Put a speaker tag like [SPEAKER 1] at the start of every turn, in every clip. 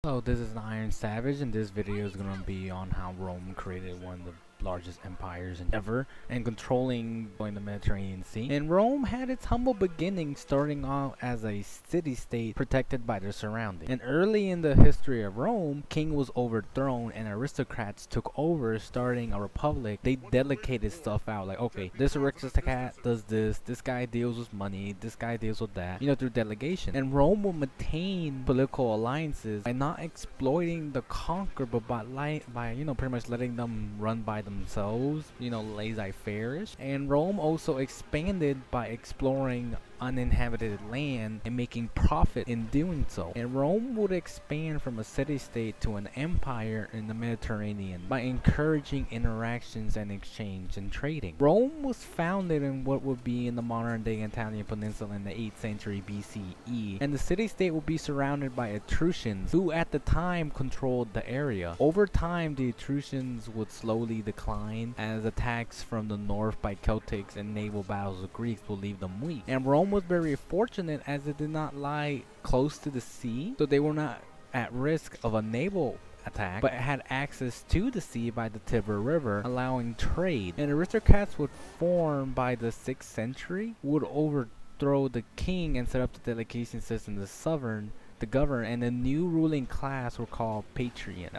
[SPEAKER 1] Hello, this is Iron Savage, and this video is going to be on how Rome created one of the largest empires ever and controlling the Mediterranean Sea. And Rome had its humble beginnings, starting off as a city-state protected by their surroundings. And early in the history of Rome, king was overthrown and aristocrats took over, starting a republic. They delegated stuff out, like, okay, this aristocrat does this guy deals with money, this guy deals with that, through delegation. And Rome will maintain political alliances by not exploiting the conquered, but by pretty much letting them run by themselves, laissez-faire-ish. And Rome also expanded by exploring uninhabited land and making profit in doing so. And Rome would expand from a city-state to an empire in the Mediterranean by encouraging interactions and exchange and trading. Rome was founded in what would be in the modern-day Italian peninsula in the 8th century BCE, and the city-state would be surrounded by Etruscans, who at the time controlled the area. Over time, the Etruscans would slowly decline as attacks from the north by Celtics and naval battles with Greeks would leave them weak. And Rome was very fortunate as it did not lie close to the sea, so they were not at risk of a naval attack, but had access to the sea by the Tiber River, allowing trade. And aristocrats would form by the 6th century, would overthrow the king and set up the delegation system to govern, and the new ruling class were called Patriot.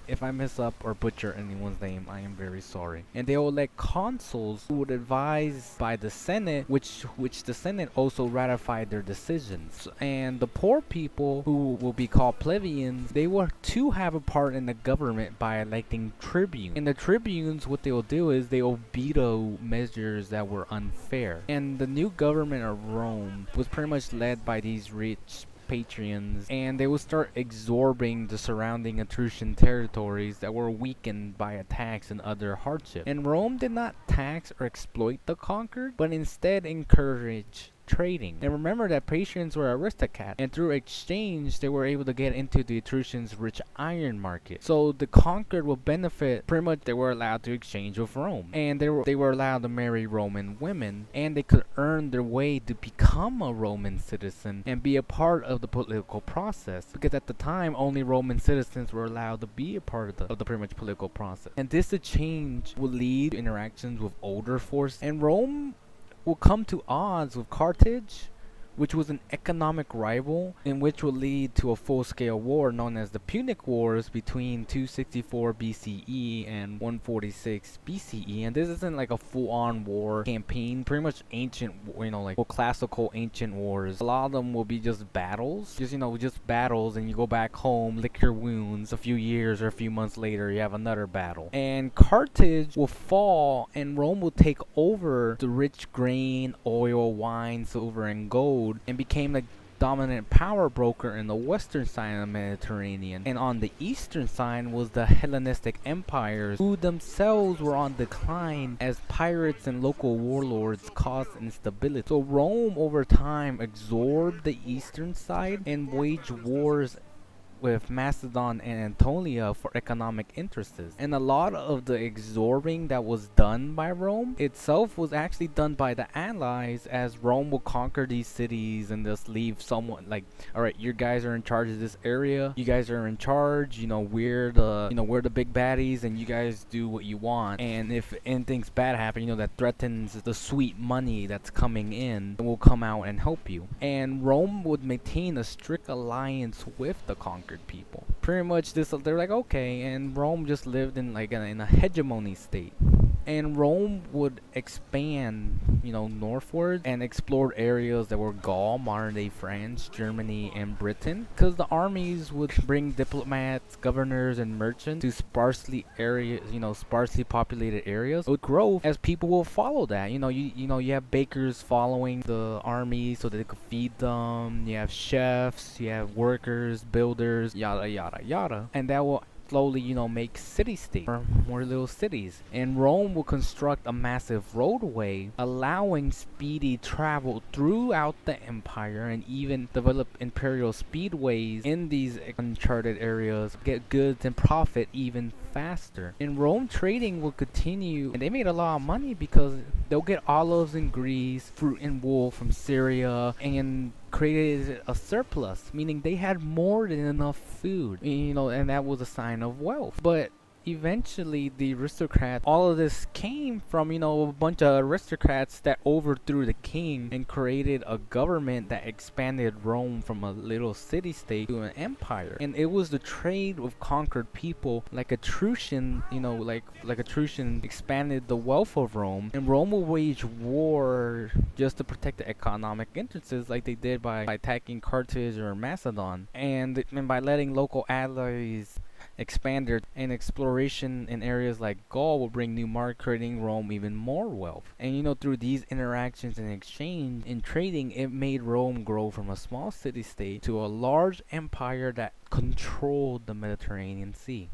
[SPEAKER 1] If I mess up or butcher anyone's name, I am very sorry. And they will elect consuls who would advise by the Senate, which the Senate also ratified their decisions. And the poor people, who will be called plebeians, they were to have a part in the government by electing tribunes. And the tribunes, what they will do is they will veto measures that were unfair. And the new government of Rome was pretty much led by these rich patrons, and they would start absorbing the surrounding Etruscan territories that were weakened by attacks and other hardship. And Rome did not tax or exploit the conquered, but instead encouraged trading. And remember that patrons were aristocrats, and through exchange they were able to get into the Etruscans' rich iron market. So the conquered will benefit. Pretty much they were allowed to exchange with Rome, and they were allowed to marry Roman women, and they could earn their way to become a Roman citizen and be a part of the political process, because at the time only Roman citizens were allowed to be a part of the pretty much political process. And this change would lead to interactions with older forces, and Rome will come to odds with Carthage, which was an economic rival, and which would lead to a full-scale war known as the Punic Wars between 264 BCE and 146 BCE. And this isn't like a full-on war campaign, pretty much ancient, classical ancient wars. A lot of them will be just battles, just battles, and you go back home, lick your wounds. A few years or a few months later, you have another battle. And Carthage will fall, and Rome will take over the rich grain, oil, wine, silver, and gold, and became the dominant power broker in the western side of the Mediterranean. And on the eastern side was the Hellenistic empires, who themselves were on decline as pirates and local warlords caused instability. So Rome over time absorbed the eastern side and waged wars with Macedon and Anatolia for economic interests. And a lot of the absorbing that was done by Rome itself was actually done by the allies, as Rome will conquer these cities and just leave someone like, alright, you guys are in charge of this area, you guys are in charge, we're the big baddies, and you guys do what you want. And if anything's bad happen, that threatens the sweet money that's coming in, we'll come out and help you. And Rome would maintain a strict alliance with the conquered people. Pretty much they're like, okay, and Rome just lived in in a hegemony state. And Rome would expand, northward and explored areas that were Gaul, modern-day France, Germany, and Britain, because the armies would bring diplomats, governors, and merchants to sparsely populated areas. It would grow as people will follow that. You have bakers following the army so that they could feed them. You have chefs, you have workers, builders, yada yada yada, and that will slowly, make city-states or more little cities. And Rome will construct a massive roadway, allowing speedy travel throughout the empire, and even develop imperial speedways in these uncharted areas, get goods and profit even faster. And Rome trading will continue, and they made a lot of money because they'll get olives in Greece, fruit and wool from Syria, and created a surplus, meaning they had more than enough food, and that was a sign of wealth. But eventually the aristocrats, all of this came from, a bunch of aristocrats that overthrew the king and created a government that expanded Rome from a little city-state to an empire. And it was the trade with conquered people, like Etruscan, like Etruscan expanded the wealth of Rome, and Rome will wage war just to protect the economic interests, like they did by attacking Carthage or Macedon, and by letting local allies expand their, and exploration in areas like Gaul will bring new market, creating Rome even more wealth. And through these interactions and exchange and trading, it made Rome grow from a small city-state to a large empire that controlled the Mediterranean Sea.